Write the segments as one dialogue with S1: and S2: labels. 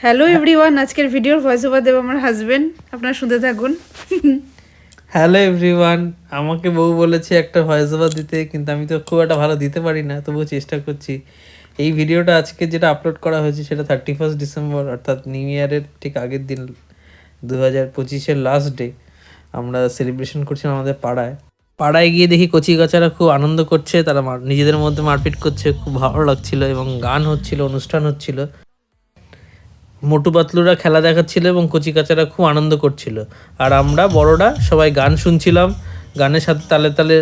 S1: Hello everyone, আজকের ভিডিওর voice over দেব আমার হাজবেন্ড। আপনারা শুনতে থাকুন।
S2: হ্যালো এভরিওয়ান, আমাকে বউ বলেছে একটা ভয়েস ওভার দিতে, কিন্তু আমি তো খুব একটা ভালো দিতে পারি না, তবুও চেষ্টা করছি। এই ভিডিওটা আজকে যেটা আপলোড করা হয়েছে সেটা 31 ডিসেম্বর, অর্থাৎ নিউ ইয়ারের ঠিক আগের দিন, 2025-এর লাস্ট ডে। আমরা সেলিব্রেশন করছিলাম আমাদের পাড়ায়। পাড়ায় গিয়ে দেখি কচি কাচারা খুব আনন্দ করছে, তারা নিজেদের মধ্যে মারপিট করছে, খুব ভালো লাগছিল এবং গান হচ্ছিল, অনুষ্ঠান হচ্ছিল। মোটু পাতলুরা খেলা দেখাচ্ছিল এবং কচি কাচারা খুব আনন্দ করছিল, আর আমরা বড়রা সবাই গান শুনছিলাম, গানের সাথে তালে তালে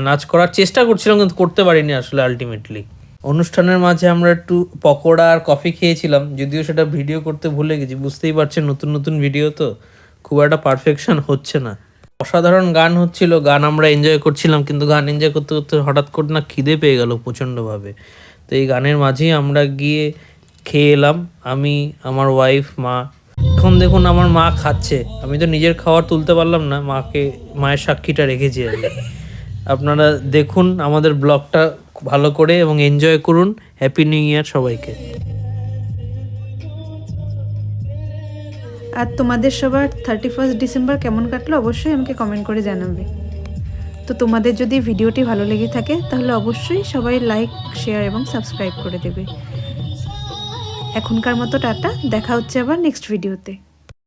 S2: নাচ করার চেষ্টা করছিলাম, কিন্তু করতে পারিনি আসলে আলটিমেটলি। অনুষ্ঠানের মাঝে আমরা একটু পকোড়া আর কফি খেয়েছিলাম, যদিও সেটা ভিডিও করতে ভুলে গেছি। বুঝতেই পারছেন নতুন নতুন ভিডিও তো খুব একটা পারফেকশন হচ্ছে না। অসাধারণ গান হচ্ছিল, গান আমরা এনজয় করছিলাম, কিন্তু গান এনজয় করতে করতে হঠাৎ করে না খিদে পেয়ে গেল প্রচণ্ডভাবে। তো এই গানের মাঝেই আমরা গিয়ে খেয়ে এলাম, আমি, আমার ওয়াইফ, মা। এখন দেখুন আমার মা খাচ্ছে, আমি তো নিজের খাবার তুলতে পারলাম না, মায়ের সাক্ষীটা রেখেছি আমি। আপনারা দেখুন আমাদের ব্লগটা ভালো করে এবং এনজয় করুন। হ্যাপি নিউ ইয়ার সবাইকে।
S1: আর তোমাদের সবার 31 ডিসেম্বর কেমন কাটলো অবশ্যই আমাকে কমেন্ট করে জানাবে। তো তোমাদের যদি ভিডিওটি ভালো লেগে থাকে তাহলে অবশ্যই সবাই লাইক, শেয়ার এবং সাবস্ক্রাইব করে দেবে। এখনকার মতো টাটা, দেখা হচ্ছে আবার নেক্সট ভিডিওতে।